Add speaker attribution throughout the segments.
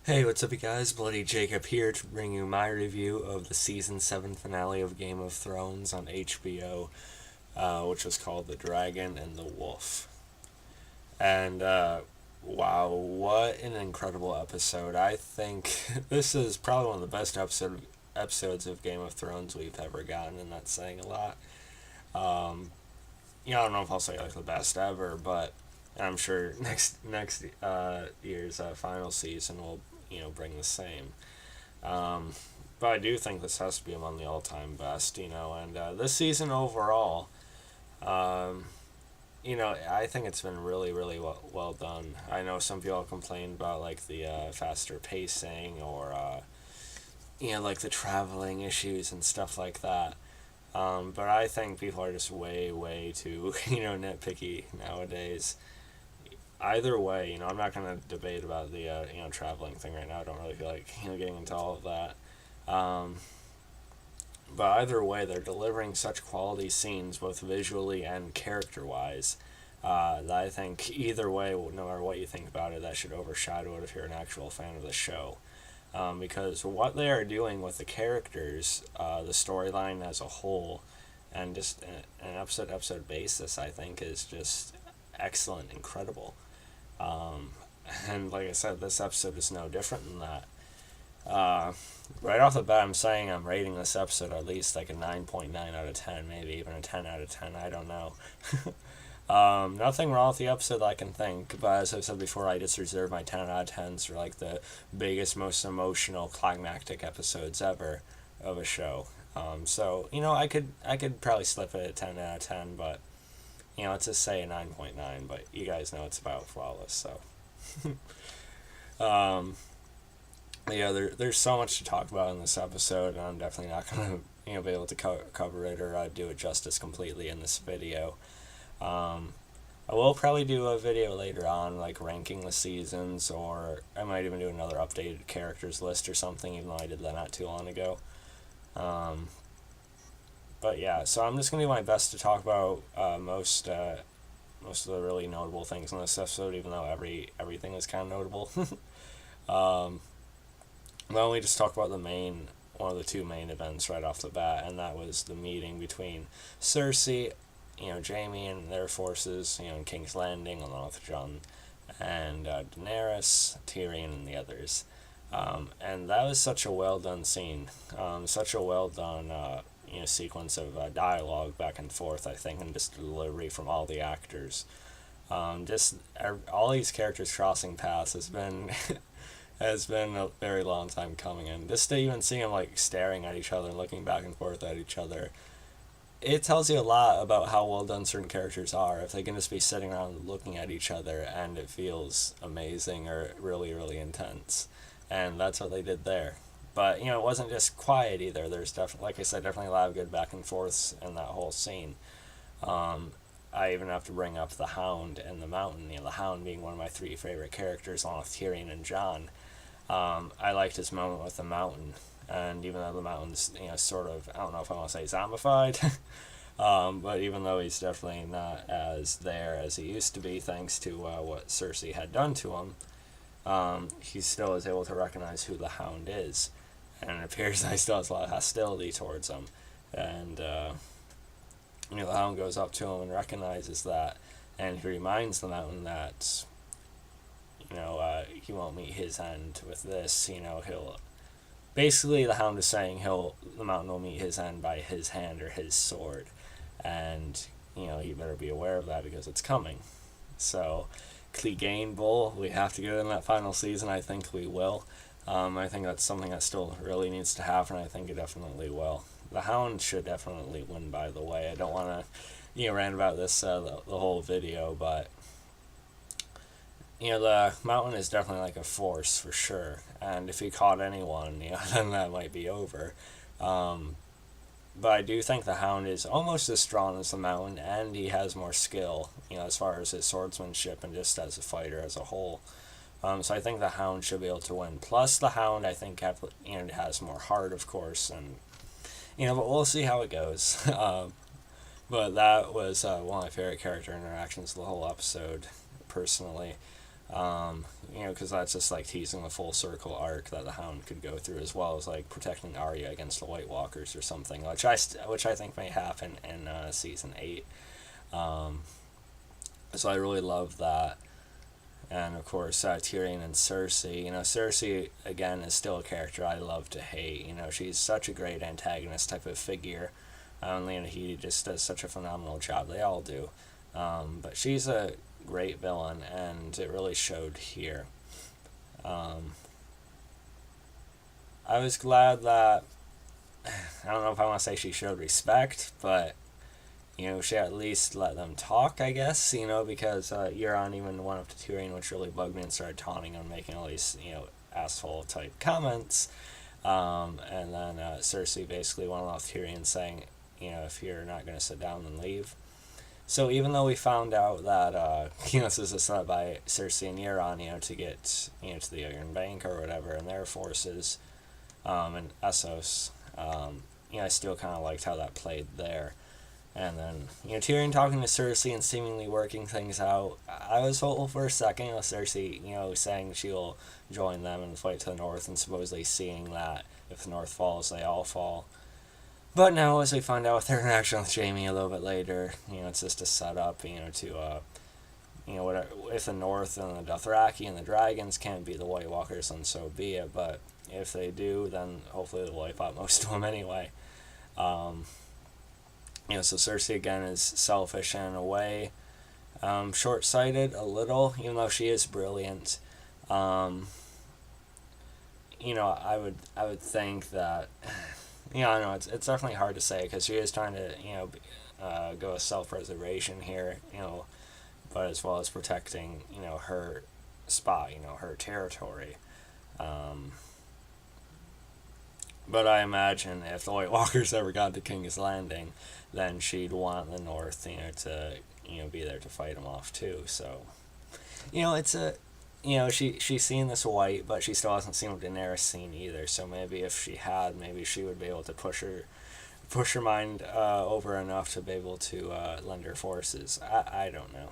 Speaker 1: Hey, what's up, you guys? Bloody Jacob here to bring you my review of the season 7 finale of Game of Thrones on HBO, which was called The Dragon and the Wolf. And, wow, what an incredible episode. I think this is probably one of the best episodes of Game of Thrones we've ever gotten, and that's saying a lot. Um, I don't know if I'll say like the best ever, but I'm sure next year's final season will bring the same. Um, but I do think this has to be among the all-time best. And this season overall, um, I think it's been really, really well done. I know some people complain about like the faster pacing or like the traveling issues and stuff like that. But I think people are just way, way too, nitpicky nowadays. Either way, I'm not going to debate about the, traveling thing right now. I don't really feel like, getting into all of that. Um, but either way, they're delivering such quality scenes, both visually and character-wise, that I think either way, no matter what you think about it, that should overshadow it if you're an actual fan of the show. Because what they are doing with the characters, the storyline as a whole, and just an episode basis, I think is just excellent, incredible. Um, and like I said, this episode is no different than that. Uh, right off the bat, I'm saying I'm rating this episode at least like a 9.9 out of 10, maybe even a 10 out of 10. I don't know. Nothing wrong with the episode that I can think, but as I've said before, I just reserve my 10 out of 10s for like the biggest, most emotional, climactic episodes ever of a show. So I could probably slip it at 10 out of 10, but let's just say a 9.9. But you guys know it's about flawless, so. um, there's so much to talk about in this episode, and I'm definitely not gonna be able to cover it or do it justice completely in this video. Um, I will probably do a video later on, like ranking the seasons, or I might even do another updated characters list or something, even though I did that not too long ago. Um, but yeah, so I'm just gonna do my best to talk about most of the really notable things in this episode, even though everything is kind of notable. um, Let me just talk about one of the two main events right off the bat, and that was the meeting between Cersei, Jaime and their forces, in King's Landing, along with Jon and Daenerys, Tyrion, and the others. And that was such a well done scene, such a well done sequence of dialogue back and forth. I think, and just delivery from all the actors. Just all these characters crossing paths has been a very long time coming, and just to even see them like staring at each other and looking back and forth at each other, it tells you a lot about how well done certain characters are. If they can just be sitting around looking at each other and it feels amazing or really, really intense, and that's what they did there. But it wasn't just quiet either. There's definitely, like I said, definitely a lot of good back and forths in that whole scene. Um, I even have to bring up the Hound and the Mountain. The Hound being one of my three favorite characters, along with Tyrion and Jon. I liked his moment with the Mountain, and even though the Mountain's sort of, I don't know if I want to say zombified, but even though he's definitely not as there as he used to be, thanks to what Cersei had done to him, he still is able to recognize who the Hound is, and it appears that he still has a lot of hostility towards him, and the Hound goes up to him and recognizes that, and he reminds the Mountain that he won't meet his end with this. He'll basically, the Hound is saying the Mountain will meet his end by his hand or his sword, and he better be aware of that because it's coming. So, Clegane Bull, we have to get in that final season. I think we will. I think that's something that still really needs to happen. I think it definitely will. The Hound should definitely win, by the way. I don't want to rant about this the whole video, but the Mountain is definitely like a force for sure, and if he caught anyone, then that might be over. Um, but I do think the Hound is almost as strong as the Mountain, and he has more skill, as far as his swordsmanship and just as a fighter as a whole. So I think the Hound should be able to win. Plus, the Hound, I think, has more heart, of course, and but we'll see how it goes. But that was one of my favorite character interactions of the whole episode, personally. Because that's just like teasing the full circle arc that the Hound could go through, as well as like protecting Arya against the White Walkers or something, which I think may happen in season 8. So I really love that. And of course, Tyrion and Cersei. Cersei again is still a character I love to hate. She's such a great antagonist type of figure. Lena Headey just does such a phenomenal job. They all do. But she's a great villain, and it really showed here. I was glad that, I don't know if I want to say she showed respect, but she at least let them talk, I guess, because Euron even went up to Tyrion, which really bugged me, and started taunting him, making all these, asshole type comments. And then Cersei basically went off Tyrion saying, if you're not going to sit down, then leave. So even though we found out that, this is a setup by Cersei and Euron, to get, to the Iron Bank or whatever, and their forces, and Essos, I still kind of liked how that played there. And then, Tyrion talking to Cersei and seemingly working things out. I was hopeful for a second, Cersei, saying she'll join them and fight to the north, and supposedly seeing that if the north falls, they all fall. But now, as we find out with their interaction with Jaime a little bit later, it's just a setup, to, whatever, if the north and the Dothraki and the dragons can't beat the White Walkers, then so be it. But if they do, then hopefully they'll wipe out most of them anyway. So Cersei again is selfish in a way, short-sighted a little, even though she is brilliant. I would think that, I know it's definitely hard to say, because she is trying to go with self-preservation here, but as well as protecting her spot, her territory. But I imagine if the White Walkers ever got to King's Landing, then she'd want the North, to, be there to fight them off too. So, it's a, she's seen this white, but she still hasn't seen what Daenerys seen either. So maybe if she had, maybe she would be able to push her mind over enough to be able to lend her forces. I don't know.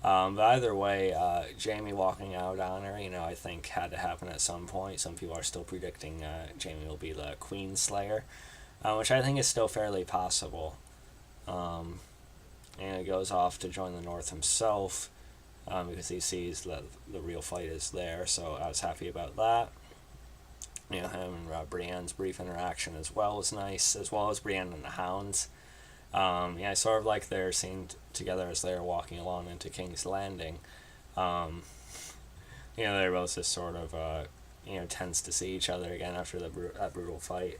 Speaker 1: But either way, Jaime walking out on her, I think had to happen at some point. Some people are still predicting Jaime will be the Queen Slayer, which I think is still fairly possible. And he goes off to join the North himself, because he sees that the real fight is there, so I was happy about that. Him and Brienne's brief interaction as well was nice, as well as Brienne and the Hounds. I sort of like their scene together as they're walking along into King's Landing. They're both just sort of, tense to see each other again after that brutal fight.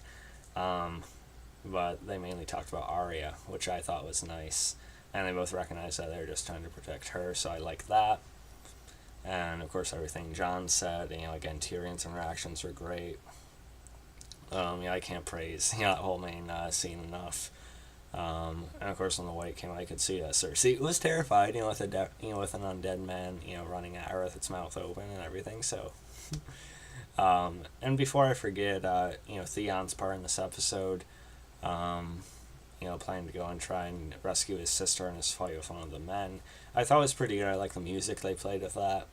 Speaker 1: But they mainly talked about Arya, which I thought was nice. And they both recognized that they're just trying to protect her, so I like that. And, of course, everything Jon said, again, Tyrion's interactions were great. I can't praise, that whole main scene enough. And of course, when the white came, I could see that Cersei was terrified, with with an undead man, running at her with its mouth open and everything. So, and before I forget, Theon's part in this episode, planning to go and try and rescue his sister in his fight with one of the men. I thought it was pretty good. I like the music they played with that.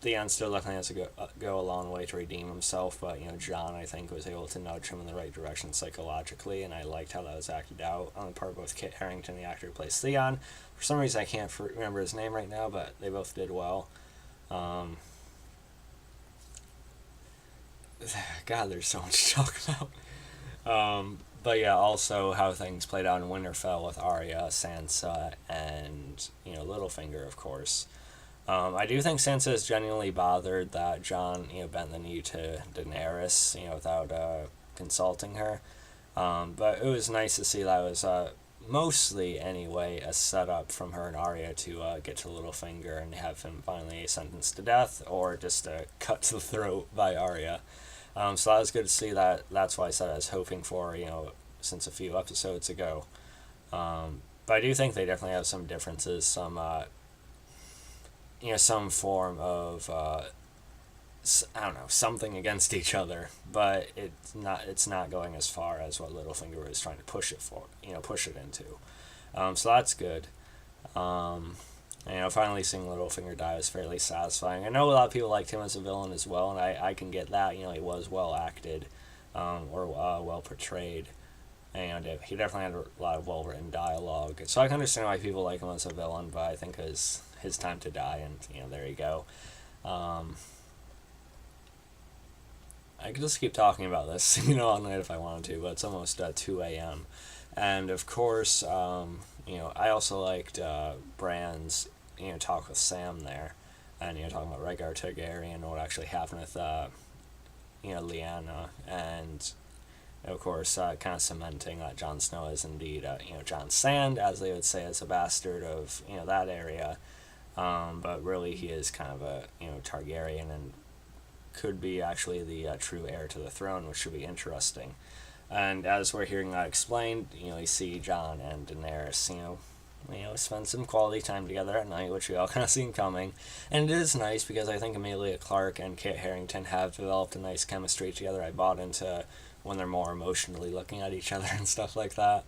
Speaker 1: Theon still definitely has to go a long way to redeem himself, but Jon, I think, was able to nudge him in the right direction psychologically, and I liked how that was acted out on the part of both Kit Harington, the actor who plays Theon. For some reason I can't remember his name right now, but they both did well. God, there's so much to talk about. But yeah, also how things played out in Winterfell with Arya, Sansa, and Littlefinger, of course. I do think Sansa is genuinely bothered that Jon, bent the knee to Daenerys, without consulting her. But it was nice to see that it was mostly, anyway, a setup from her and Arya to get to Littlefinger and have him finally sentenced to death, or just cut to the throat by Arya. So that was good to see that. That's why I said I was hoping for, since a few episodes ago. But I do think they definitely have some differences, some some form of, I don't know, something against each other, but it's not going as far as what Littlefinger was trying to push it into. So that's good. Finally seeing Littlefinger die was fairly satisfying. I know a lot of people liked him as a villain as well, and I can get that. He was well acted, or well portrayed, and he definitely had a lot of well written dialogue. So I can understand why people like him as a villain, but I think it was his time to die, and there you go. I could just keep talking about this, all night if I wanted to, but it's almost 2 a.m. And of course, I also liked Bran's, talk with Sam there, and talking about Rhaegar Targaryen and what actually happened with, Lyanna, and of course, kind of cementing that Jon Snow is indeed, Jon Sand, as they would say, as a bastard of, that area, but really he is kind of a, Targaryen and could be actually the true heir to the throne, which should be interesting. And as we're hearing that explained, you see Jon and Daenerys, spend some quality time together at night, which we all kind of seen coming. And it is nice because I think Emilia Clarke and Kit Harington have developed a nice chemistry together. I bought into when they're more emotionally looking at each other and stuff like that.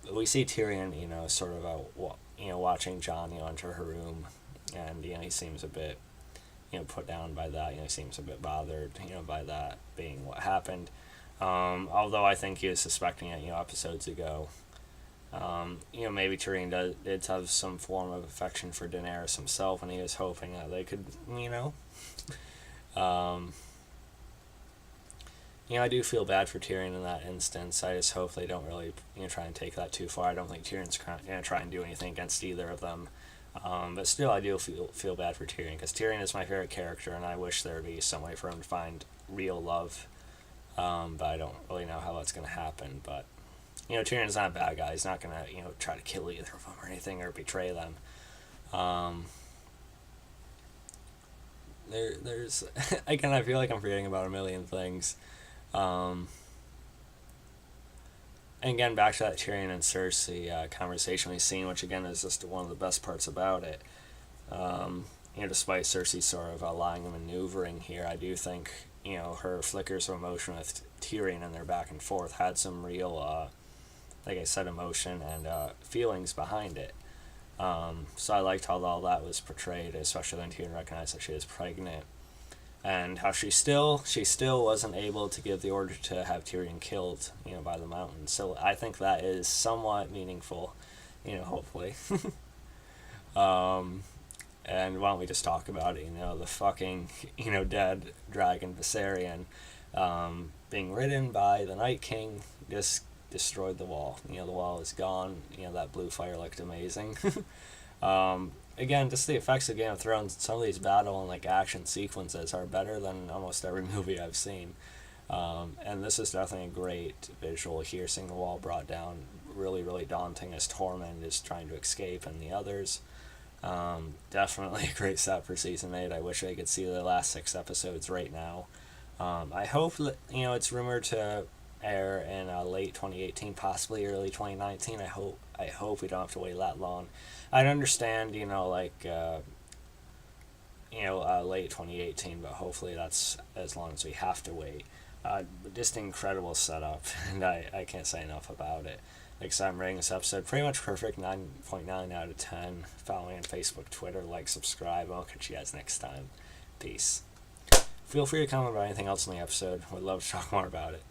Speaker 1: We see Tyrion, sort of, watching Jon, enter her room, and, he seems a bit, put down by that. He seems a bit bothered, by that being what happened. Although I think he was suspecting it, episodes ago. Maybe Tyrion did have some form of affection for Daenerys himself, and he was hoping that they could, I do feel bad for Tyrion in that instance. I just hope they don't really, try and take that too far. I don't think Tyrion's going to try and do anything against either of them. But still, I do feel bad for Tyrion, because Tyrion is my favorite character, and I wish there would be some way for him to find real love. But I don't really know how that's going to happen. But, Tyrion's not a bad guy. He's not going to, try to kill either of them or anything, or betray them. There's again, I feel like I'm forgetting about a million things. And again, back to that Tyrion and Cersei conversation we've seen, which again is just one of the best parts about it. Despite Cersei sort of lying and maneuvering here, I do think, her flickers of emotion with Tyrion and their back and forth had some real, like I said, emotion and feelings behind it. So I liked how all that was portrayed, especially when Tyrion recognized that she was pregnant. And how she still wasn't able to give the order to have Tyrion killed, by the mountain. So I think that is somewhat meaningful, hopefully. And why don't we just talk about it, the fucking, dead dragon Viserion, being ridden by the Night King, just destroyed the wall. The wall is gone. That blue fire looked amazing. Again, just the effects of Game of Thrones, some of these battle and action sequences are better than almost every movie I've seen. And this is definitely a great visual here, seeing the wall brought down, really, really daunting as Tormund is trying to escape and the others. Definitely a great set for Season 8. I wish I could see the last 6 episodes right now. I hope that, it's rumored to air in late 2018, possibly early 2019. I hope we don't have to wait that long. I'd understand, late 2018, but hopefully that's as long as we have to wait. Just incredible setup, and I can't say enough about it. Like I said, I'm rating this episode pretty much perfect, 9.9 out of 10. Follow me on Facebook, Twitter, subscribe, and I'll catch you guys next time. Peace. Feel free to comment about anything else in the episode. Would love to talk more about it.